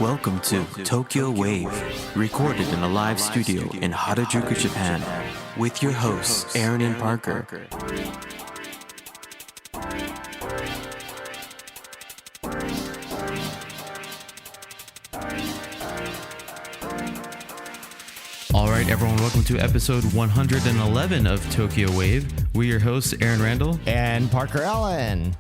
Welcome to Tokyo Wave, recorded in a live studio in Harajuku, Japan, with your hosts Aaron and Parker. Alright everyone, welcome to episode 111 of Tokyo Wave. We're your hosts Aaron Randall and Parker Allen.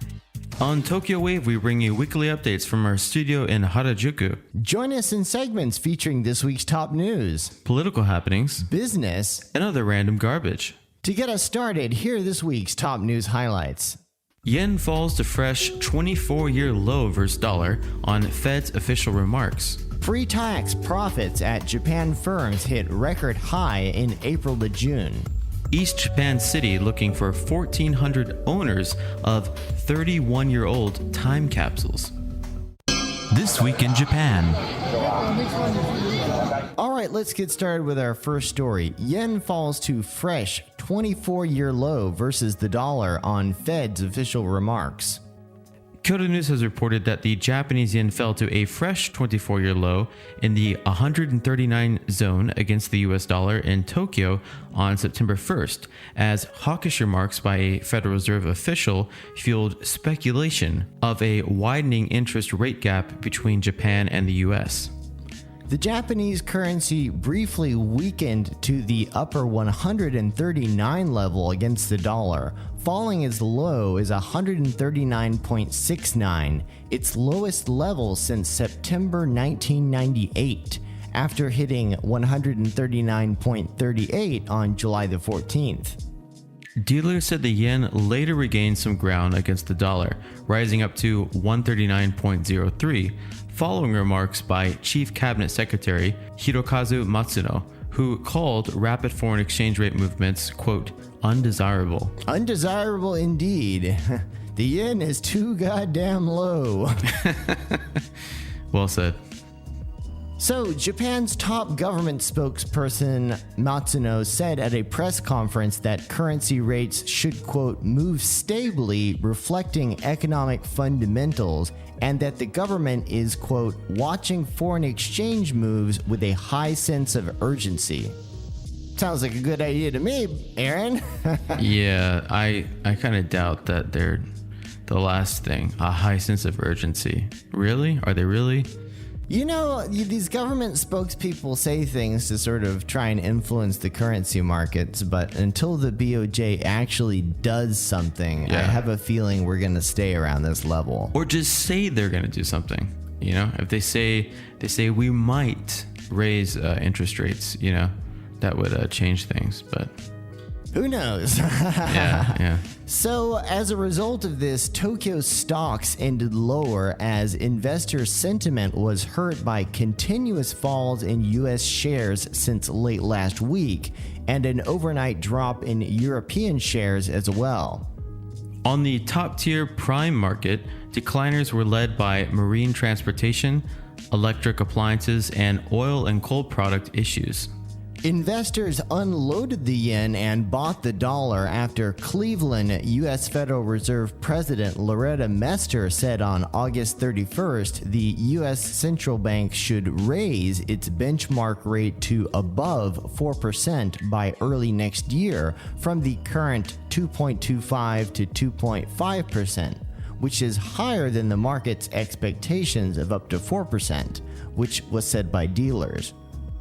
On Tokyo Wave, we bring you weekly updates from our studio in Harajuku. Join us in segments featuring this week's top news, political happenings, business, and other random garbage. To get us started, here are this week's top news highlights. Yen falls to fresh 24-year low versus dollar on Fed's official remarks. Pretax profits at Japan firms hit record high in April to June. East Japan City looking for 1,400 owners of 31-year-old time capsules. This week in Japan. All right, let's get started with our first story. Yen falls to fresh 24-year low versus the dollar on Fed's official remarks. Kyodo News has reported that the Japanese yen fell to a fresh 24-year low in the 139 zone against the US dollar in Tokyo on September 1st, as hawkish remarks by a Federal Reserve official fueled speculation of a widening interest rate gap between Japan and the US. The Japanese currency briefly weakened to the upper 139 level against the dollar, falling as low as 139.69, its lowest level since September 1998, after hitting 139.38 on July the 14th. Dealers said the yen later regained some ground against the dollar, rising up to 139.03, following remarks by Chief Cabinet Secretary Hirokazu Matsuno, who called rapid foreign exchange rate movements, quote, undesirable. Undesirable indeed. The yen is too goddamn low. Well said. So, Japan's top government spokesperson Matsuno said at a press conference that currency rates should, quote, move stably, reflecting economic fundamentals, and that the government is, quote, watching foreign exchange moves with a high sense of urgency. Sounds like a good idea to me, Aaron. Yeah, I kind of doubt that they're the last thing, a high sense of urgency. Really? Are they really? You know, these government spokespeople say things to sort of try and influence the currency markets, but until the BOJ actually does something, I have a feeling we're going to stay around this level. Or just say they're going to do something. You know, if they say we might raise interest rates, you know, that would change things, but who knows? yeah. So, as a result of this, Tokyo stocks ended lower as investor sentiment was hurt by continuous falls in U.S. shares since late last week, and an overnight drop in European shares as well. On the top-tier prime market, decliners were led by marine transportation, electric appliances, and oil and coal product issues. Investors unloaded the yen and bought the dollar after Cleveland U.S. Federal Reserve President Loretta Mester said on August 31st the U.S. Central Bank should raise its benchmark rate to above 4% by early next year from the current 2.25 to 2.5%, which is higher than the market's expectations of up to 4%, which was said by dealers.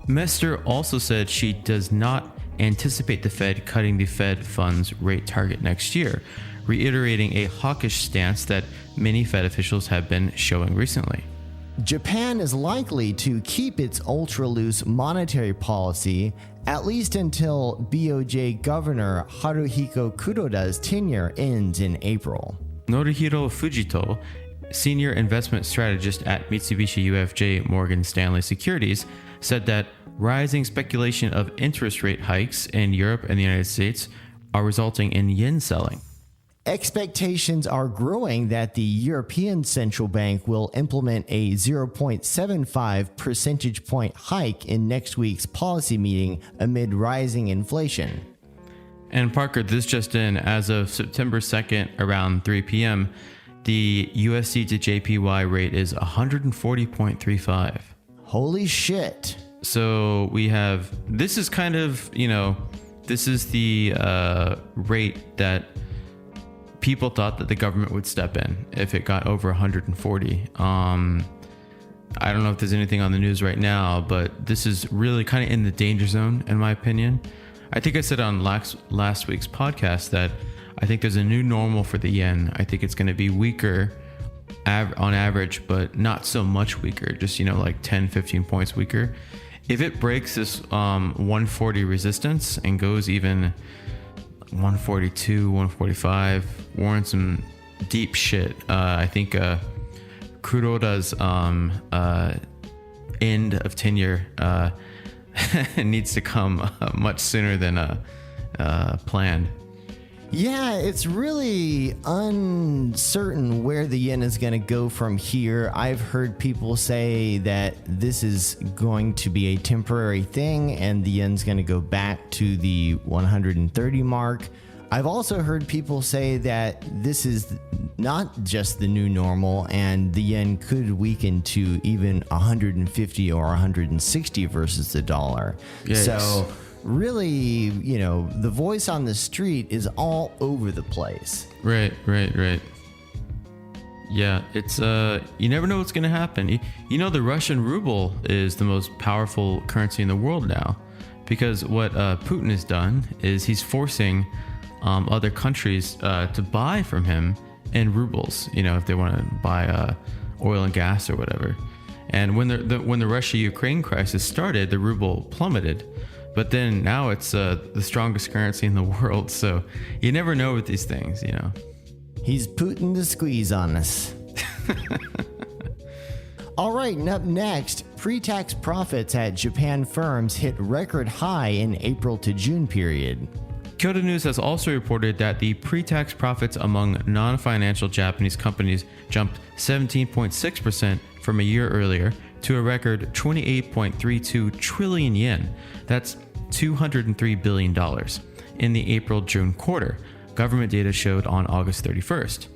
Mester also said she does not anticipate the Fed cutting the Fed funds rate target next year, reiterating a hawkish stance that many Fed officials have been showing recently. Japan is likely to keep its ultra-loose monetary policy at least until BOJ Governor Haruhiko Kuroda's tenure ends in April. Norihiro Fujito, senior investment strategist at Mitsubishi UFJ Morgan Stanley Securities, said that rising speculation of interest rate hikes in Europe and the United States are resulting in yen selling. Expectations are growing that the European Central Bank will implement a 0.75 percentage point hike in next week's policy meeting amid rising inflation. And Parker, this just in, as of September 2nd around 3 p.m., the USD to JPY rate is 140.35. Holy shit. So we have, this is kind of, this is the rate that people thought that the government would step in if it got over 140. I don't know if there's anything on the news right now, but this is really kind of in the danger zone, in my opinion. I think I said on last week's podcast that I think there's a new normal for the yen. I think it's going to be weaker on average, but not so much weaker, just, like 10, 15 points weaker. If it breaks this 140 resistance and goes even 142, 145, we're in some deep shit. I think Kuroda's end of tenure needs to come much sooner than planned. Yeah, it's really uncertain where the yen is going to go from here. I've heard people say that this is going to be a temporary thing and the yen's going to go back to the 130 mark. I've also heard people say that this is not just the new normal and the yen could weaken to even 150 or 160 versus the dollar. Yikes. So really, the voice on the street is all over the place. Right. Yeah, it's you never know what's going to happen. The Russian ruble is the most powerful currency in the world now, because what Putin has done is he's forcing other countries to buy from him in rubles, if they want to buy oil and gas or whatever. And when the Russia-Ukraine crisis started, the ruble plummeted. But then now it's the strongest currency in the world. So you never know with these things, He's putting the squeeze on us. All right, and up next, pre-tax profits at Japan firms hit record high in April to June period. Kyoto News has also reported that the pre-tax profits among non-financial Japanese companies jumped 17.6% from a year earlier to a record 28.32 trillion yen. That's $203 billion in the April-June quarter, government data showed on August 31st.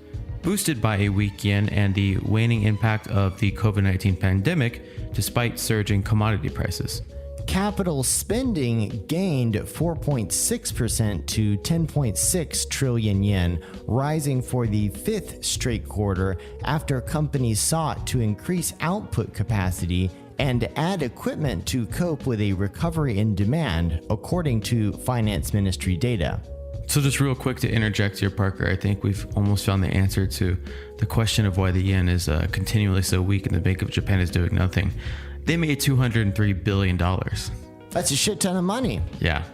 Boosted by a weak yen and the waning impact of the COVID-19 pandemic, despite surging commodity prices. Capital spending gained 4.6% to 10.6 trillion yen, rising for the fifth straight quarter after companies sought to increase output capacity and add equipment to cope with a recovery in demand, according to Finance Ministry data. So just real quick to interject here, Parker, I think we've almost found the answer to the question of why the yen is continually so weak and the Bank of Japan is doing nothing. They made $203 billion. That's a shit ton of money. Yeah.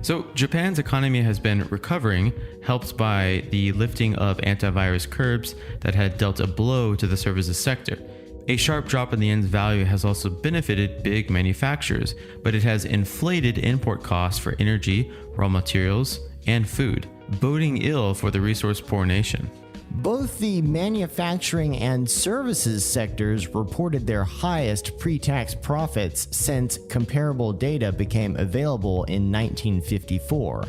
So Japan's economy has been recovering, helped by the lifting of antivirus curbs that had dealt a blow to the services sector. A sharp drop in the yen's value has also benefited big manufacturers, but it has inflated import costs for energy, raw materials, and food, boding ill for the resource-poor nation. Both the manufacturing and services sectors reported their highest pre-tax profits since comparable data became available in 1954.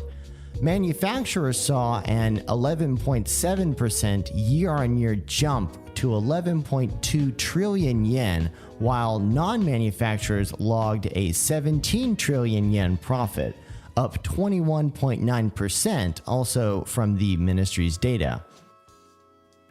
Manufacturers saw an 11.7% year-on-year jump to 11.2 trillion yen, while non-manufacturers logged a 17 trillion yen profit, up 21.9% also from the ministry's data.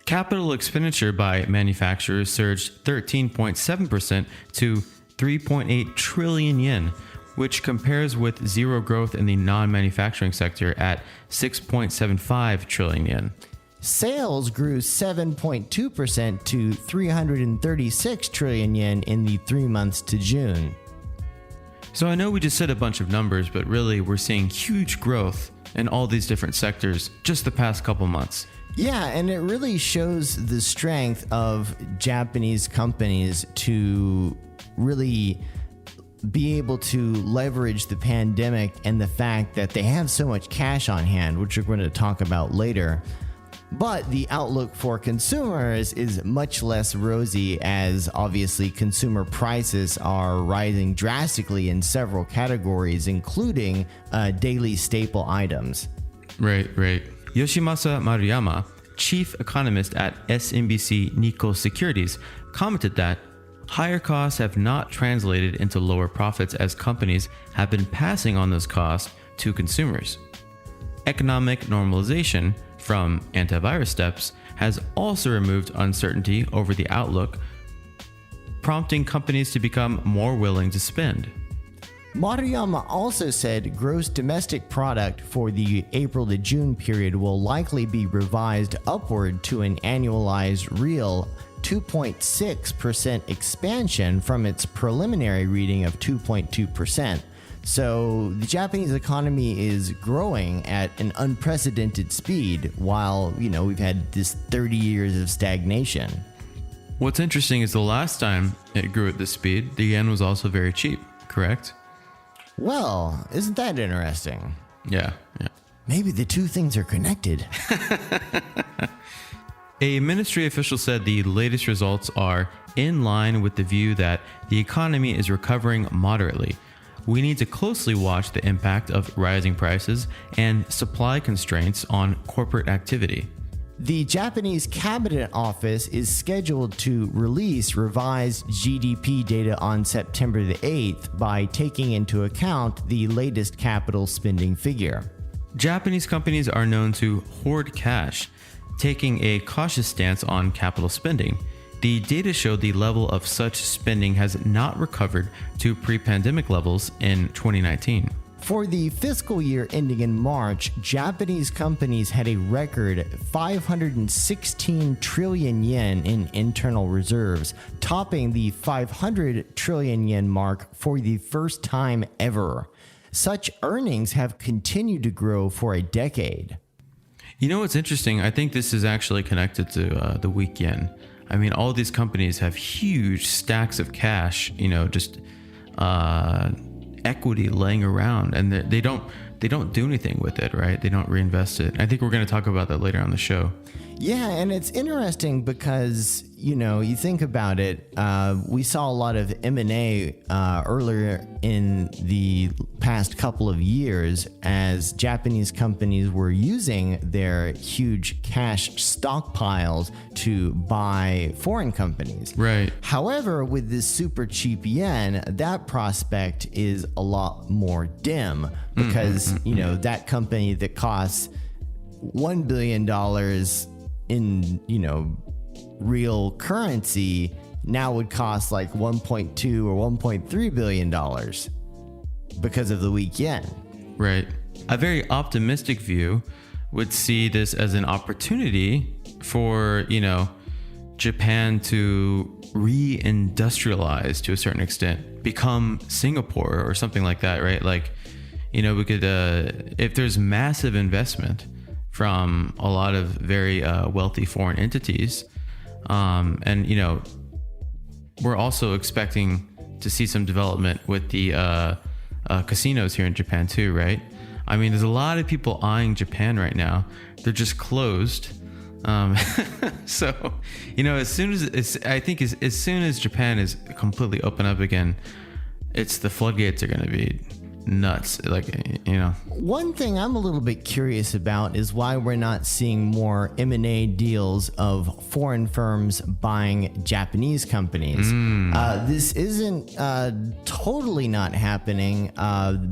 Capital expenditure by manufacturers surged 13.7% to 3.8 trillion yen, which compares with zero growth in the non-manufacturing sector at 6.75 trillion yen. Sales grew 7.2% to 336 trillion yen in the 3 months to June. So I know we just said a bunch of numbers, but really we're seeing huge growth in all these different sectors just the past couple months. Yeah, and it really shows the strength of Japanese companies to really be able to leverage the pandemic and the fact that they have so much cash on hand, which we're going to talk about later. But the outlook for consumers is much less rosy, as obviously consumer prices are rising drastically in several categories, including daily staple items. Right. Yoshimasa Maruyama, chief economist at SMBC Nikko Securities, commented that higher costs have not translated into lower profits as companies have been passing on those costs to consumers. Economic normalization from antivirus steps has also removed uncertainty over the outlook, prompting companies to become more willing to spend. Maruyama also said gross domestic product for the April to June period will likely be revised upward to an annualized real 2.6% expansion from its preliminary reading of 2.2%. So the Japanese economy is growing at an unprecedented speed while, we've had this 30 years of stagnation. What's interesting is the last time it grew at this speed, the yen was also very cheap, correct? Well, isn't that interesting? Yeah. Maybe the two things are connected. A ministry official said the latest results are in line with the view that the economy is recovering moderately. We need to closely watch the impact of rising prices and supply constraints on corporate activity. The Japanese Cabinet Office is scheduled to release revised GDP data on September the 8th by taking into account the latest capital spending figure. Japanese companies are known to hoard cash, taking a cautious stance on capital spending. The data showed the level of such spending has not recovered to pre-pandemic levels in 2019. For the fiscal year ending in March, Japanese companies had a record 516 trillion yen in internal reserves, topping the 500 trillion yen mark for the first time ever. Such earnings have continued to grow for a decade. You know what's interesting? I think this is actually connected to the weak yen. I mean, all these companies have huge stacks of cash, just equity laying around, and they don't do anything with it, right? They don't reinvest it. I think we're going to talk about that later on the show. Yeah, and it's interesting because, you think about it, we saw a lot of M&A earlier in the past couple of years as Japanese companies were using their huge cash stockpiles to buy foreign companies. Right. However, with this super cheap yen, that prospect is a lot more dim because, that company that costs $1 billion in, real currency now would cost like 1.2 or 1.3 billion dollars because of the weak yen. Right. A very optimistic view would see this as an opportunity for, Japan to re-industrialize to a certain extent, become Singapore or something like that, right? Like, we could, if there's massive investment from a lot of very wealthy foreign entities, and we're also expecting to see some development with the casinos here in Japan too, right? I mean, there's a lot of people eyeing Japan right now. They're just closed. So, as soon as Japan is completely open up again, the floodgates are going to be nuts. One thing I'm a little bit curious about is why we're not seeing more M&A deals of foreign firms buying Japanese companies. This isn't totally not happening.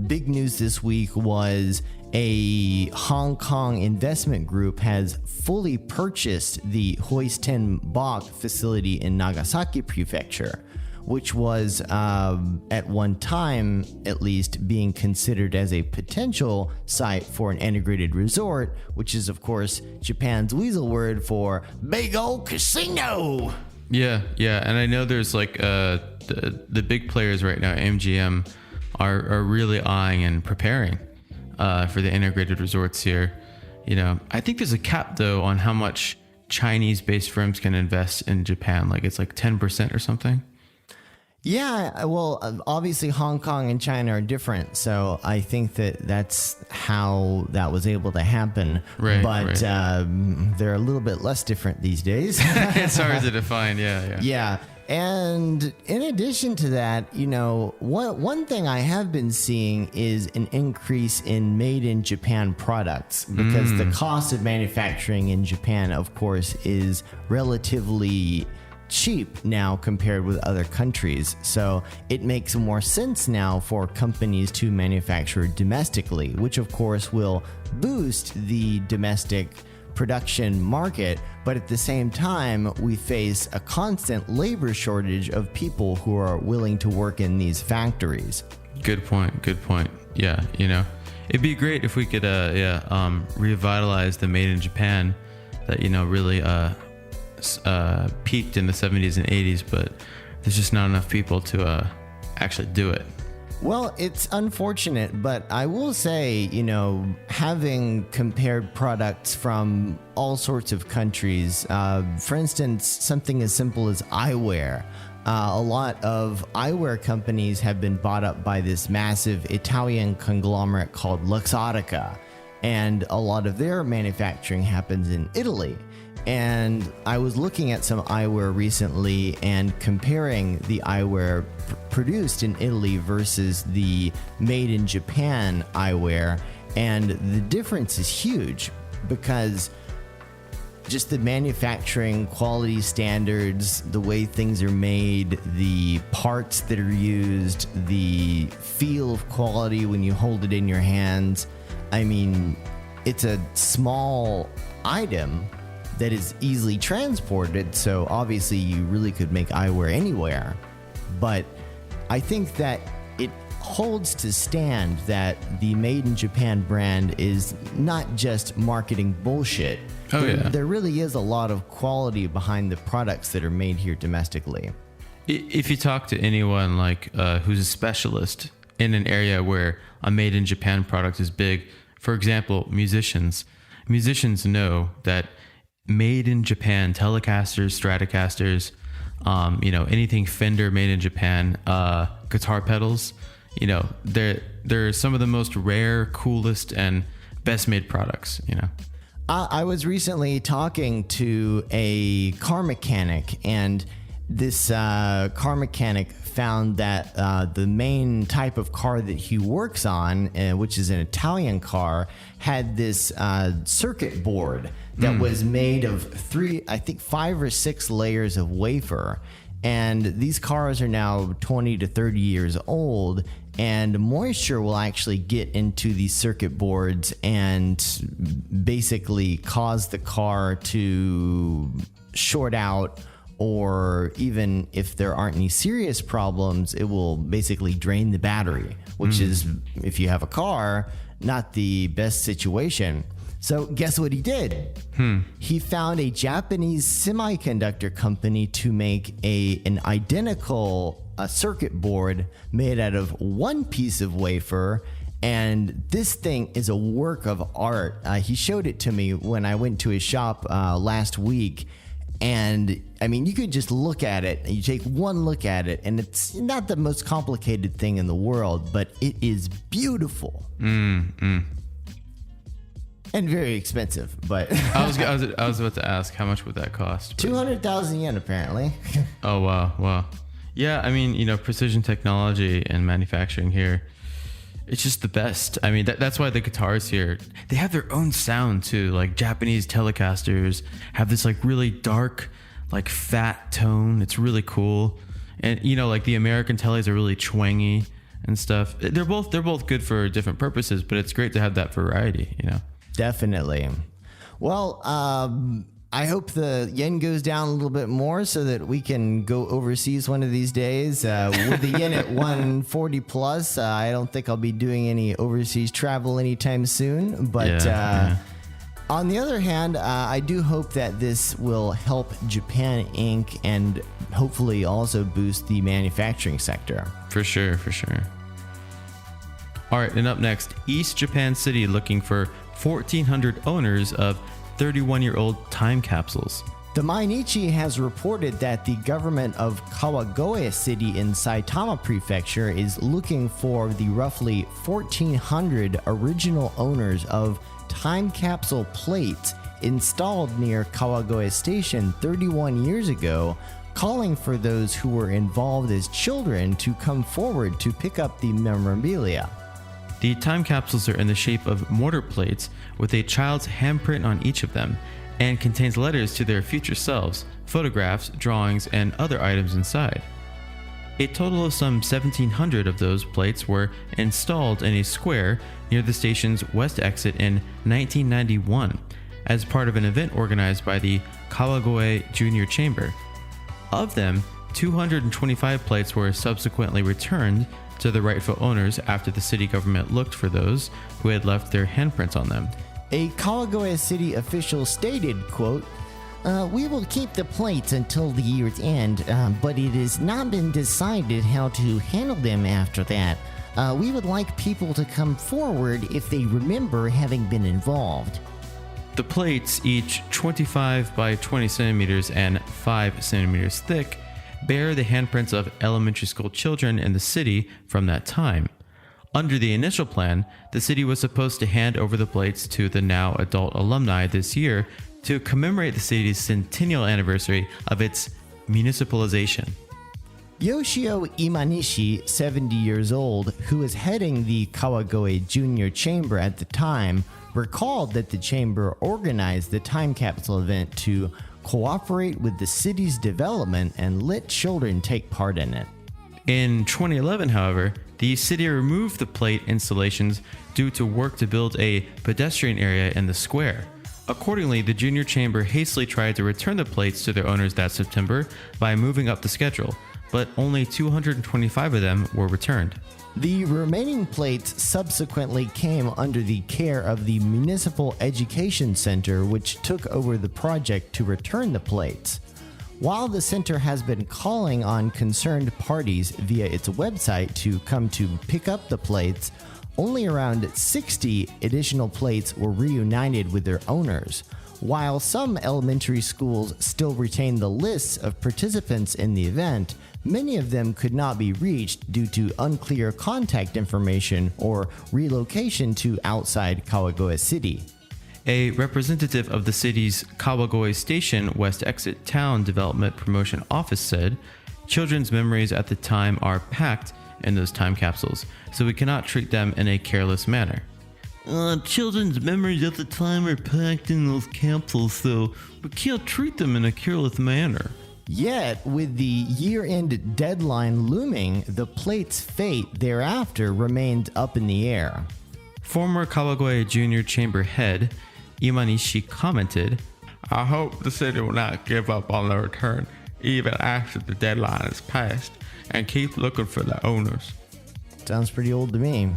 Big news this week was a Hong Kong investment group has fully purchased the Hoisten Bok facility in Nagasaki Prefecture, which was at one time, at least, being considered as a potential site for an integrated resort, which is, of course, Japan's weasel word for big old casino. Yeah. And I know there's the big players right now, MGM, are really eyeing and preparing for the integrated resorts here. I think there's a cap, though, on how much Chinese-based firms can invest in Japan. It's 10% or something. Yeah, well, obviously Hong Kong and China are different, so I think that's how that was able to happen. Right, but they're a little bit less different these days. It's hard to define, yeah. Yeah, And in addition to that, one thing I have been seeing is an increase in made in Japan products because the cost of manufacturing in Japan, of course, is relatively cheap now compared with other countries. So it makes more sense now for companies to manufacture domestically, which of course will boost the domestic production market. But at the same time, we face a constant labor shortage of people who are willing to work in these factories. Good point. Yeah, it'd be great if we could revitalize the made in Japan that really peaked in the 70s and 80s, but there's just not enough people to actually do it. Well, it's unfortunate, but I will say, having compared products from all sorts of countries, for instance, something as simple as eyewear. A lot of eyewear companies have been bought up by this massive Italian conglomerate called Luxottica, and a lot of their manufacturing happens in Italy. And I was looking at some eyewear recently and comparing the eyewear produced in Italy versus the made in Japan eyewear, and the difference is huge because just the manufacturing quality standards, the way things are made, the parts that are used, the feel of quality when you hold it in your hands. I mean, it's a small item that is easily transported, so obviously you really could make eyewear anywhere. But I think that it holds to stand that the Made in Japan brand is not just marketing bullshit. There really is a lot of quality behind the products that are made here domestically. If you talk to anyone who's a specialist in an area where a Made in Japan product is big, for example, musicians know that made in Japan Telecasters, Stratocasters, anything Fender made in Japan, guitar pedals, they're some of the most rare, coolest, and best made products. I was recently talking to a car mechanic, and this car mechanic found that the main type of car that he works on, which is an Italian car, had this circuit board that was made of 5 or 6 layers of wafer. And these cars are now 20 to 30 years old, and moisture will actually get into these circuit boards and basically cause the car to short out, or even if there aren't any serious problems, it will basically drain the battery, which is, if you have a car, not the best situation. So guess what he did? He found a Japanese semiconductor company to make an identical circuit board made out of one piece of wafer, and this thing is a work of art. He showed it to me when I went to his shop last week, and I mean, you could just look at it, and you take one look at it, and it's not the most complicated thing in the world, but it is beautiful. And very expensive, but I was about to ask, how much would that cost? 200,000 yen, apparently. Oh, wow. Yeah, I mean, precision technology and manufacturing here, it's just the best. I mean, that's why the guitars here, they have their own sound too. Like Japanese Telecasters have this really dark, fat tone. It's really cool. And the American Teles are really twangy and stuff. They're both good for different purposes, but it's great to have that variety, Definitely. Well, I hope the yen goes down a little bit more so that we can go overseas one of these days. With the yen at 140 plus, I don't think I'll be doing any overseas travel anytime soon. But on the other hand, I do hope that this will help Japan Inc. and hopefully also boost the manufacturing sector. For sure. All right, and up next, East Japan City looking for 1,400 owners of 31-year-old time capsules. The Mainichi has reported that the government of Kawagoe City in Saitama Prefecture is looking for the roughly 1,400 original owners of time capsule plates installed near Kawagoe Station 31 years ago, calling for those who were involved as children to come forward to pick up the memorabilia. The time capsules are in the shape of mortar plates with a child's handprint on each of them and contains letters to their future selves, photographs, drawings, and other items inside. A total of some 1,700 of those plates were installed in a square near the station's west exit in 1991 as part of an event organized by the Kawagoe Junior Chamber. Of them, 225 plates were subsequently returned to the rightful owners after the city government looked for those who had left their handprints on them. A Kawagoe city official stated, quote, "We will keep the plates until the year's end, but it has not been decided how to handle them after that. We would like people to come forward if they remember having been involved." The plates, each 25 by 20 centimeters and 5 centimeters thick, bear the handprints of elementary school children in the city from that time. Under the initial plan, the city was supposed to hand over the plates to the now adult alumni this year to commemorate the city's centennial anniversary of its municipalization. Yoshio Imanishi, 70 years old, who was heading the Kawagoe Junior Chamber at the time, recalled that the chamber organized the time capsule event to cooperate with the city's development and let children take part in it. In 2011, however, the city removed the plate installations due to work to build a pedestrian area in the square. Accordingly, the junior chamber hastily tried to return the plates to their owners that September by moving up the schedule, but only 225 of them were returned. The remaining plates subsequently came under the care of the Municipal Education Center, which took over the project to return the plates. While the center has been calling on concerned parties via its website to come to pick up the plates, only around 60 additional plates were reunited with their owners. While some elementary schools still retain the lists of participants in the event, many of them could not be reached due to unclear contact information or relocation to outside Kawagoe City. A representative of the city's Kawagoe Station West Exit Town Development Promotion Office said, "Children's memories at the time are packed in those time capsules, so we cannot treat them in a careless manner." Children's memories at the time are packed in those capsules, so we can't treat them in a careless manner. Yet, with the year-end deadline looming, the plate's fate thereafter remained up in the air. Former Kawagoe Junior Chamber head Imanishi commented, "I hope the city will not give up on the return even after the deadline is passed and keep looking for the owners." Sounds pretty old to me.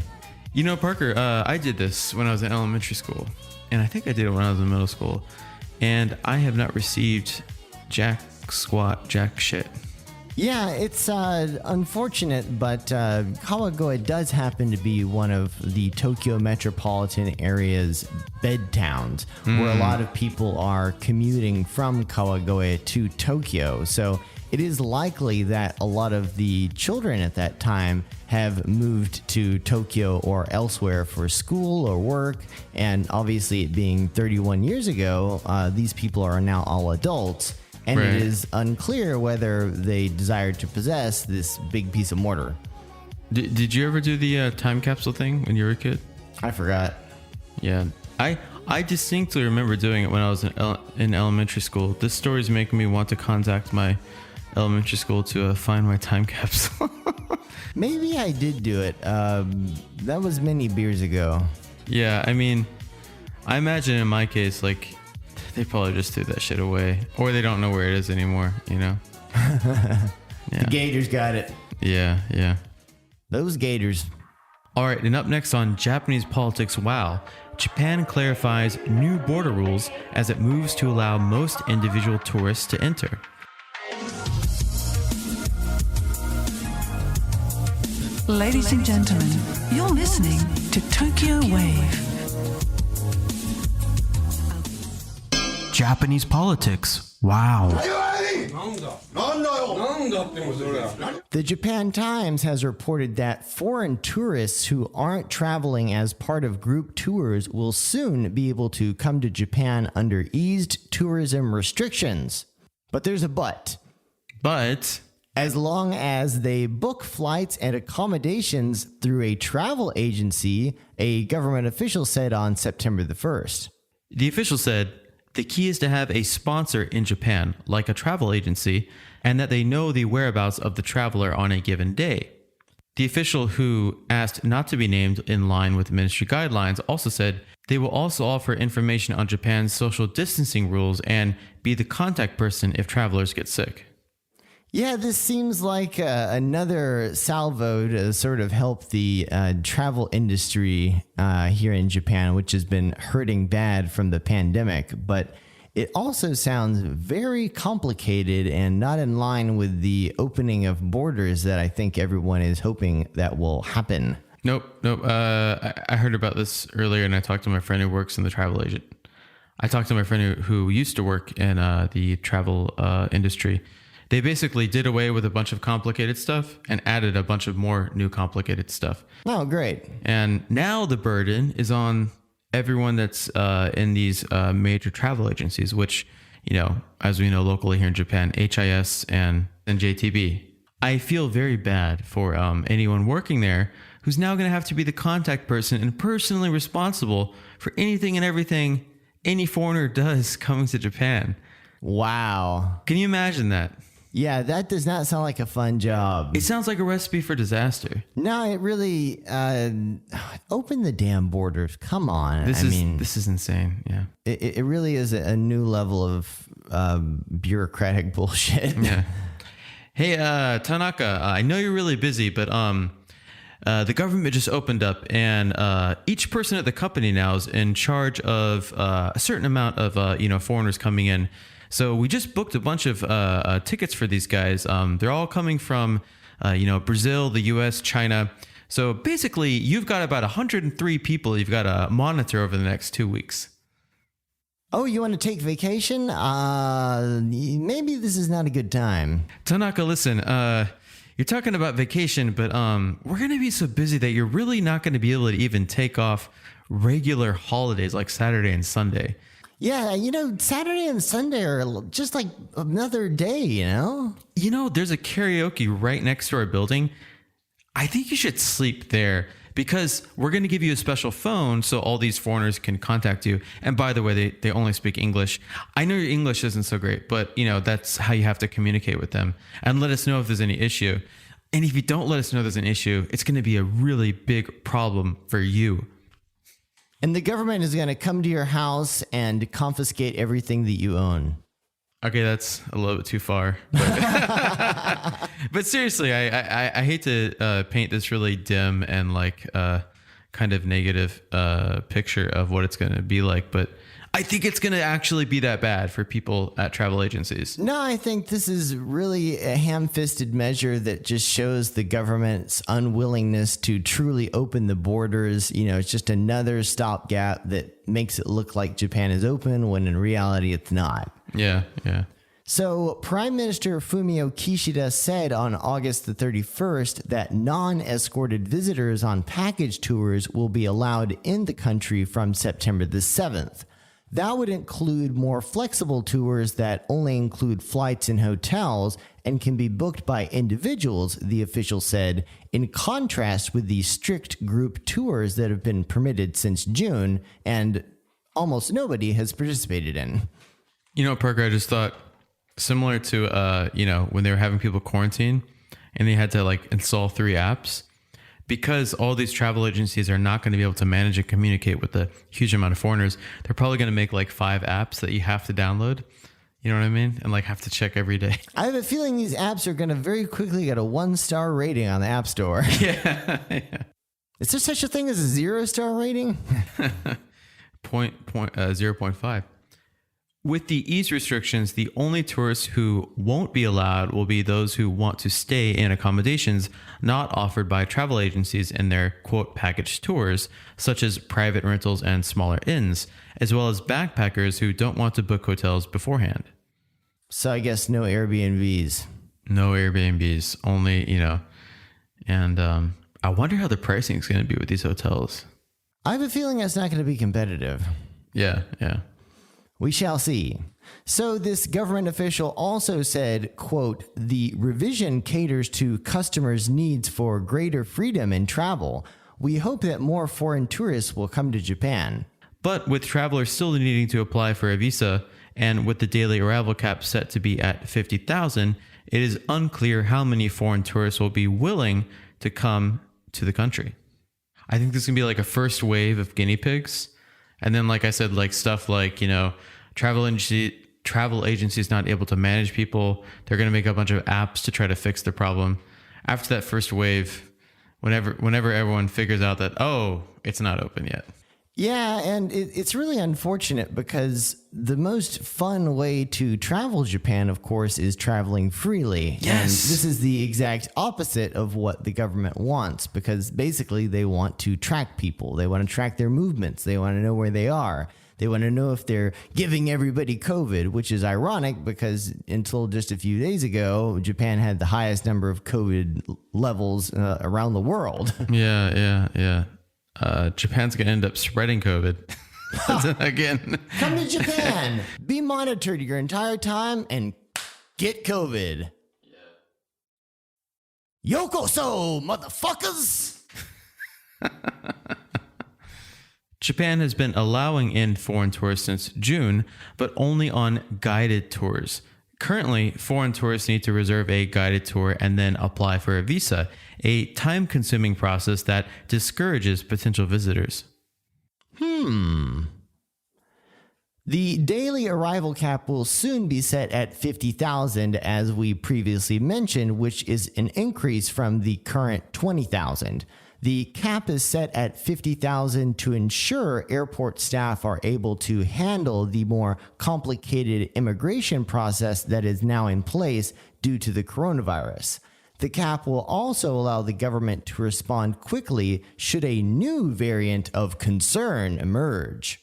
You know, Parker, I did this when I was in elementary school, and I think I did it when I was in middle school, and I have not received jack squat jack shit. Yeah, it's unfortunate, but Kawagoe does happen to be one of the Tokyo metropolitan area's bed towns, where a lot of people are commuting from Kawagoe to Tokyo. So it is likely that a lot of the children at that time have moved to Tokyo or elsewhere for school or work. And obviously, it being 31 years ago, these people are now all adults. And Right. It is unclear whether they desired to possess this big piece of mortar. Did you ever do the time capsule thing when you were a kid? I forgot. Yeah, I distinctly remember doing it when I was in elementary school. This story is making me want to contact my elementary school to find my time capsule. Maybe I did do it. That was many beers ago. Yeah, I mean, I imagine in my case, like, they probably just threw that shit away, or they don't know where it is anymore, you know? The Yeah, Gators got it. yeah. Those Gators. All right, and up next on Japanese Politics Wow, Japan clarifies new border rules as it moves to allow most individual tourists to enter. Ladies and gentlemen, you're listening to Tokyo Wave. Japanese Politics Wow. The Japan Times has reported that foreign tourists who aren't traveling as part of group tours will soon be able to come to Japan under eased tourism restrictions. But there's a but. But as long as they book flights and accommodations through a travel agency, a government official said on September the 1st. the official said the key is to have a sponsor in Japan, like a travel agency, and that they know the whereabouts of the traveler on a given day. The official, who asked not to be named in line with ministry guidelines, also said they will also offer information on Japan's social distancing rules and be the contact person if travelers get sick. Yeah, this seems like another salvo to sort of help the travel industry here in Japan, which has been hurting bad from the pandemic. But it also sounds very complicated and not in line with the opening of borders that I think everyone is hoping that will happen. Nope. I heard about this earlier, and I talked to my friend who works in the travel agent. I talked to my friend who used to work in the travel industry. They basically did away with a bunch of complicated stuff and added a bunch of more new complicated stuff. Oh, great. And now the burden is on everyone that's in these major travel agencies, which, you know, as we know locally here in Japan, HIS and JTB. I feel very bad for anyone working there who's now going to have to be the contact person and personally responsible for anything and everything any foreigner does coming to Japan. Wow. Can you imagine that? Yeah, that does not sound like a fun job. It sounds like a recipe for disaster. No, it really open the damn borders. Come on. This is insane. Yeah. It really is a new level of bureaucratic bullshit. Yeah. Hey, Tanaka, I know you're really busy, but the government just opened up, and each person at the company now is in charge of a certain amount of foreigners coming in. So we just booked a bunch of tickets for these guys. They're all coming from Brazil, the U.S., China. So basically, you've got about 103 people you've got to monitor over the next 2 weeks. Oh, you want to take vacation? Maybe this is not a good time. Tanaka, listen, you're talking about vacation, but we're going to be so busy that you're really not going to be able to even take off regular holidays like Saturday and Sunday. Yeah, Saturday and Sunday are just like another day, There's a karaoke right next to our building. I think you should sleep there because we're going to give you a special phone so all these foreigners can contact you. And by the way, they only speak English. I know your English isn't so great, but that's how you have to communicate with them and let us know if there's any issue. And if you don't let us know there's an issue, it's going to be a really big problem for you. And the government is going to come to your house and confiscate everything that you own. Okay, that's a little bit too far. But, but seriously, I hate to paint this really dim and kind of negative picture of what it's going to be like, but I think it's going to actually be that bad for people at travel agencies. No, I think this is really a ham-fisted measure that just shows the government's unwillingness to truly open the borders. It's just another stopgap that makes it look like Japan is open when in reality it's not. Yeah. So Prime Minister Fumio Kishida said on August the 31st that non-escorted visitors on package tours will be allowed in the country from September the 7th. That would include more flexible tours that only include flights and hotels and can be booked by individuals, the official said, in contrast with the strict group tours that have been permitted since June and almost nobody has participated in. Parker, I just thought similar to, when they were having people quarantine and they had to install 3 apps. Because all these travel agencies are not going to be able to manage and communicate with a huge amount of foreigners, they're probably going to make 5 apps that you have to download. You know what I mean? And have to check every day. I have a feeling these apps are going to very quickly get a 1-star rating on the App Store. Yeah. Is there such a thing as a 0-star rating? 0.5. With the ease restrictions, the only tourists who won't be allowed will be those who want to stay in accommodations not offered by travel agencies in their, quote, package tours, such as private rentals and smaller inns, as well as backpackers who don't want to book hotels beforehand. So I guess no Airbnbs. No Airbnbs, only, and I wonder how the pricing is going to be with these hotels. I have a feeling that's not going to be competitive. Yeah. We shall see. So this government official also said, quote, the revision caters to customers' needs for greater freedom in travel. We hope that more foreign tourists will come to Japan. But with travelers still needing to apply for a visa, and with the daily arrival cap set to be at 50,000, it is unclear how many foreign tourists will be willing to come to the country. I think this is going to be like a first wave of guinea pigs. And then, like I said, like stuff like, travel agencies not able to manage people. They're going to make a bunch of apps to try to fix the problem. After that first wave, whenever everyone figures out that, oh, it's not open yet. Yeah, and it's really unfortunate because the most fun way to travel Japan, of course, is traveling freely. Yes. And this is the exact opposite of what the government wants, because basically they want to track people. They want to track their movements. They want to know where they are. They want to know if they're giving everybody COVID, which is ironic because until just a few days ago, Japan had the highest number of COVID levels around the world. Yeah. Japan's going to end up spreading COVID again. Come to Japan, be monitored your entire time, and get COVID. Yeah. Yokoso, motherfuckers! Japan has been allowing in foreign tourists since June, but only on guided tours. Currently, foreign tourists need to reserve a guided tour and then apply for a visa, a time-consuming process that discourages potential visitors. The daily arrival cap will soon be set at 50,000, as we previously mentioned, which is an increase from the current 20,000. The cap is set at 50,000 to ensure airport staff are able to handle the more complicated immigration process that is now in place due to the coronavirus. The cap will also allow the government to respond quickly should a new variant of concern emerge.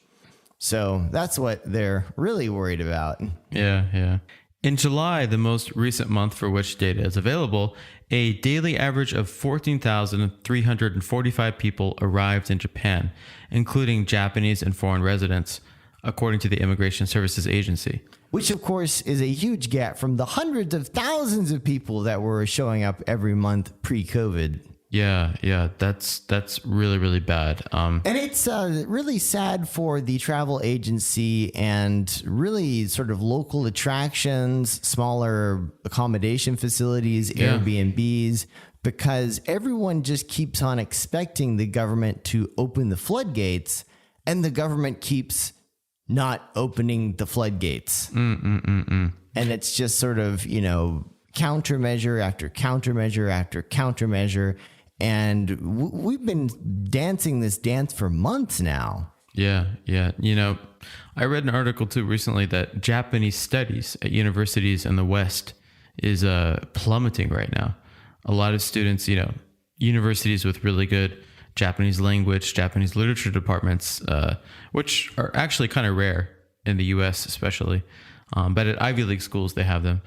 So that's what they're really worried about. Yeah. In July, the most recent month for which data is available, a daily average of 14,345 people arrived in Japan, including Japanese and foreign residents, according to the Immigration Services Agency. Which, of course, is a huge gap from the hundreds of thousands of people that were showing up every month pre-COVID. Yeah, that's really, really bad. And it's really sad for the travel agency and really sort of local attractions, smaller accommodation facilities, Airbnbs, because everyone just keeps on expecting the government to open the floodgates, and the government keeps not opening the floodgates. And it's just sort of, countermeasure after countermeasure after countermeasure. And we've been dancing this dance for months now. Yeah. I read an article too recently that Japanese studies at universities in the West is plummeting right now. A lot of students, universities with really good Japanese language, Japanese literature departments, which are actually kind of rare in the US especially. But at Ivy League schools, they have them.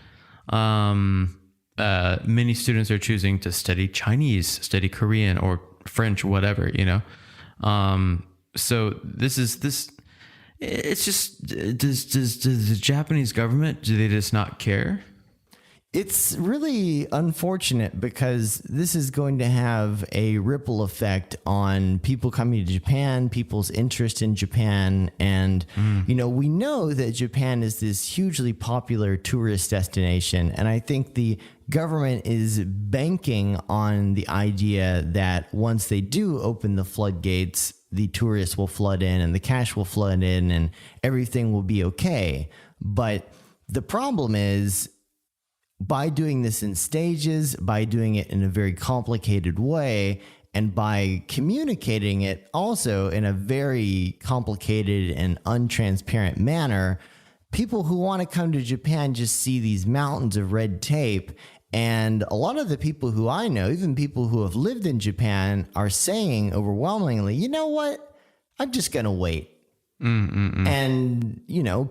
Many students are choosing to study Chinese, study Korean or French, whatever, So it's just, does the Japanese government, do they just not care? It's really unfortunate because this is going to have a ripple effect on people coming to Japan, people's interest in Japan. And, we know that Japan is this hugely popular tourist destination. And I think the government is banking on the idea that once they do open the floodgates, the tourists will flood in and the cash will flood in and everything will be okay. But the problem is, by doing this in stages, by doing it in a very complicated way, and by communicating it also in a very complicated and untransparent manner, people who want to come to Japan just see these mountains of red tape. And a lot of the people who I know, even people who have lived in Japan, are saying overwhelmingly, you know what? I'm just going to wait. And,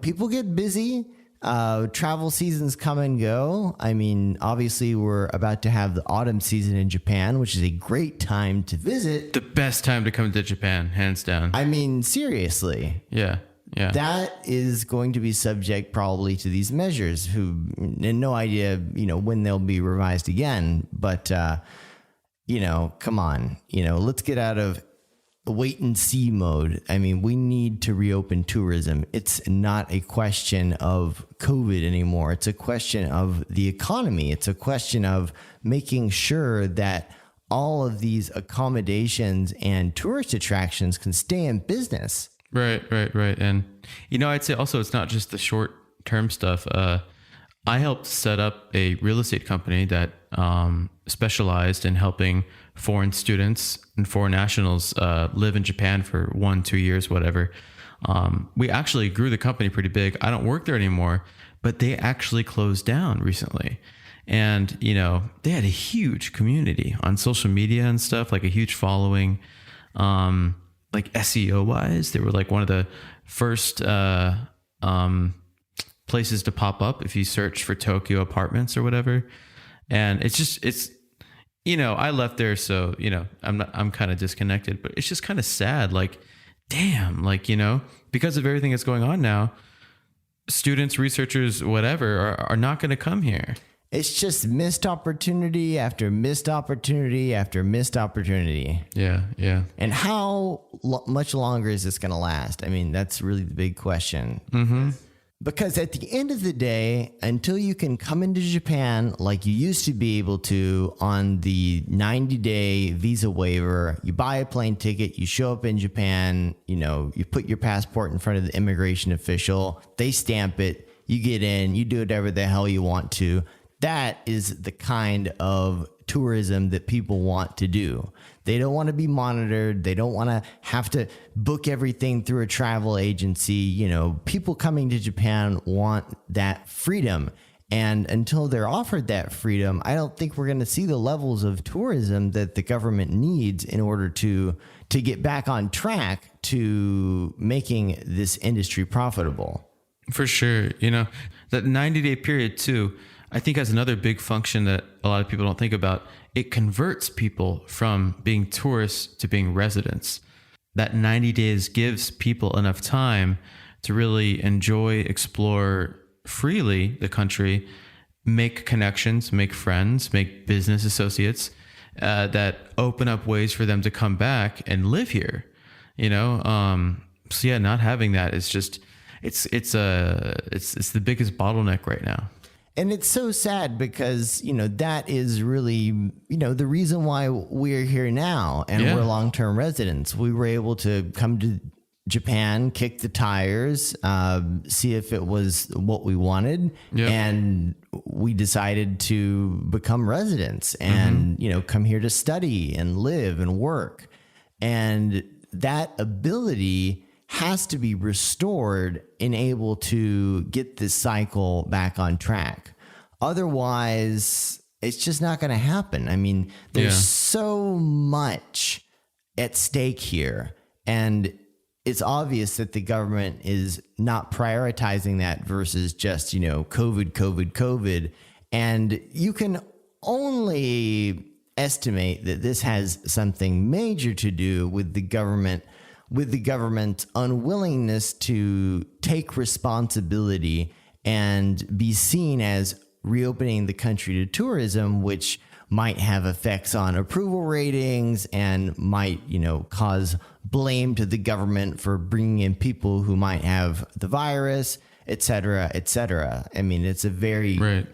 people get busy. Travel seasons come and go. I mean, obviously, we're about to have the autumn season in Japan, which is a great time to visit. The best time to come to Japan, hands down. I mean, seriously. Yeah. Yeah. that is going to be subject probably to these measures, and no idea, when they'll be revised again. But, come on, let's get out of wait and see mode. I mean, we need to reopen tourism. It's not a question of COVID anymore. It's a question of the economy. It's a question of making sure that all of these accommodations and tourist attractions can stay in business. Right. And, I'd say also it's not just the short term stuff. I helped set up a real estate company that specialized in helping foreign students and foreign nationals live in Japan for 1-2 years, whatever. We actually grew the company pretty big. I don't work there anymore, but they actually closed down recently. And, they had a huge community on social media and stuff, like a huge following. Like SEO wise, they were like one of the first places to pop up if you search for Tokyo apartments or whatever. And it's I left there, so I'm kind of disconnected, but it's just kind of sad. Like, damn, like, because of everything that's going on now, students, researchers, whatever, are not going to come here. It's just missed opportunity after missed opportunity after missed opportunity. Yeah. And how much longer is this going to last? I mean, that's really the big question. Mm-hmm. Because at the end of the day, until you can come into Japan like you used to be able to on the 90-day visa waiver, you buy a plane ticket, you show up in Japan, you put your passport in front of the immigration official, they stamp it, you get in, you do whatever the hell you want to. That is the kind of tourism that people want to do. They don't want to be monitored. They don't want to have to book everything through a travel agency. People coming to Japan want that freedom. And until they're offered that freedom, I don't think we're going to see the levels of tourism that the government needs in order to get back on track to making this industry profitable. For sure. That 90-day period too, I think has another big function that a lot of people don't think about. It converts people from being tourists to being residents. That 90 days gives people enough time to really enjoy, explore freely the country, make connections, make friends, make business associates that open up ways for them to come back and live here. So yeah, not having that is just it's the biggest bottleneck right now. And it's so sad because, that is really, the reason why we're here now and we're long-term residents. We were able to come to Japan, kick the tires, see if it was what we wanted. Yep. And we decided to become residents and, come here to study and live and work. And that ability has to be restored and able to get this cycle back on track. Otherwise, it's just not going to happen. I mean, there's so much at stake here. And it's obvious that the government is not prioritizing that versus just, COVID. And you can only estimate that this has something major to do with the government's unwillingness to take responsibility and be seen as reopening the country to tourism, which might have effects on approval ratings and might, cause blame to the government for bringing in people who might have the virus, et cetera, et cetera. I mean, it's a very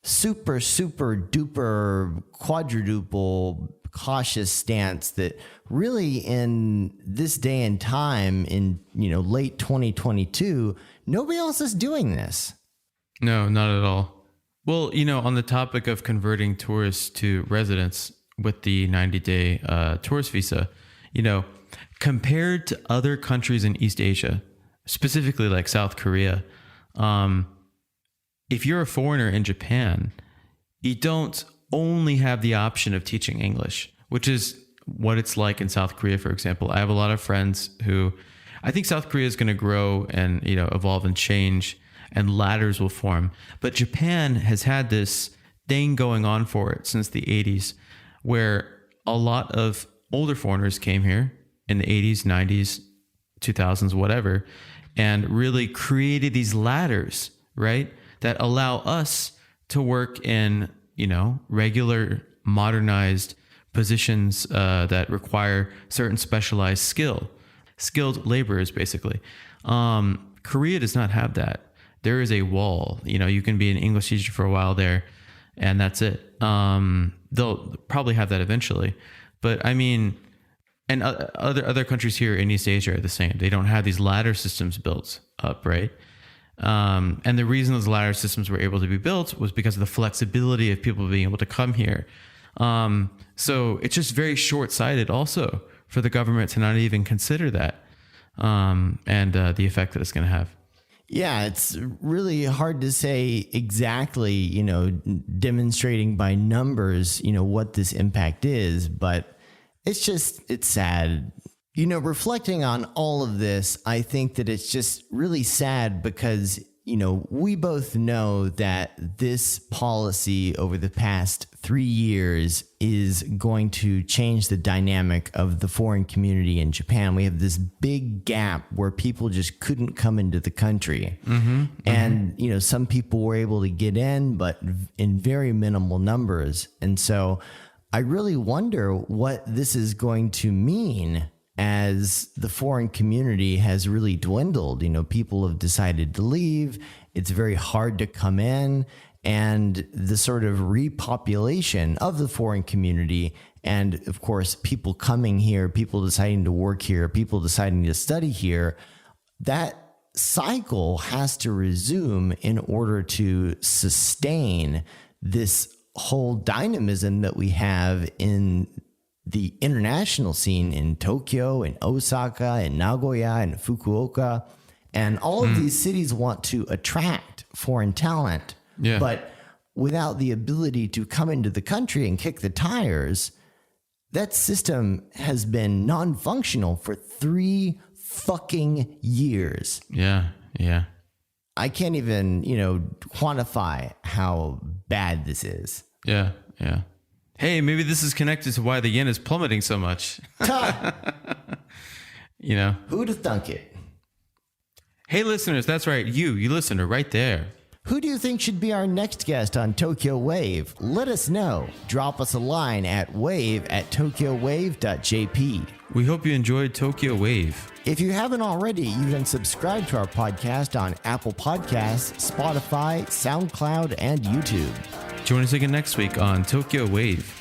super, super duper quadruple cautious stance that really in this day and time in, late 2022, nobody else is doing this. No, not at all. Well, on the topic of converting tourists to residents with the 90-day tourist visa, compared to other countries in East Asia, specifically like South Korea, if you're a foreigner in Japan, you don't only have the option of teaching English, which is what it's like in South Korea, for example. I have a lot of friends who I think South Korea is going to grow and, evolve and change, and ladders will form. But Japan has had this thing going on for it since the 80s, where a lot of older foreigners came here in the 80s, 90s, 2000s, whatever. and really created these ladders, right, that allow us to work in, regular modernized positions that require certain specialized skilled laborers, basically. Korea does not have that. There is a wall. You can be an English teacher for a while there, and that's it. They'll probably have that eventually, but I mean, and other countries here in East Asia are the same. They don't have these ladder systems built up, right? And the reason those ladder systems were able to be built was because of the flexibility of people being able to come here. So it's just very short-sighted also for the government to not even consider that, and the effect that it's going to have. Yeah, it's really hard to say exactly, demonstrating by numbers, what this impact is, but it's sad. Reflecting on all of this, I think that it's just really sad because, we both know that this policy over the past 3 years is going to change the dynamic of the foreign community in Japan. We have this big gap where people just couldn't come into the country. And, some people were able to get in, but in very minimal numbers. And so I really wonder what this is going to mean as the foreign community has really dwindled. People have decided to leave. It's very hard to come in. And the sort of repopulation of the foreign community, and of course, people coming here, people deciding to work here, people deciding to study here, that cycle has to resume in order to sustain this whole dynamism that we have in the international scene in Tokyo and Osaka and Nagoya and Fukuoka. And all of these cities want to attract foreign talent. Yeah. But without the ability to come into the country and kick the tires, that system has been non-functional for 3 fucking years. Yeah. I can't even, quantify how bad this is. Yeah. Hey, maybe this is connected to why the yen is plummeting so much. Who'd have thunk it? Hey, listeners, that's right. You listener right there. Who do you think should be our next guest on Tokyo Wave? Let us know. Drop us a line at wave@tokyowave.jp. We hope you enjoyed Tokyo Wave. If you haven't already, you can subscribe to our podcast on Apple Podcasts, Spotify, SoundCloud, and YouTube. Join us again next week on Tokyo Wave.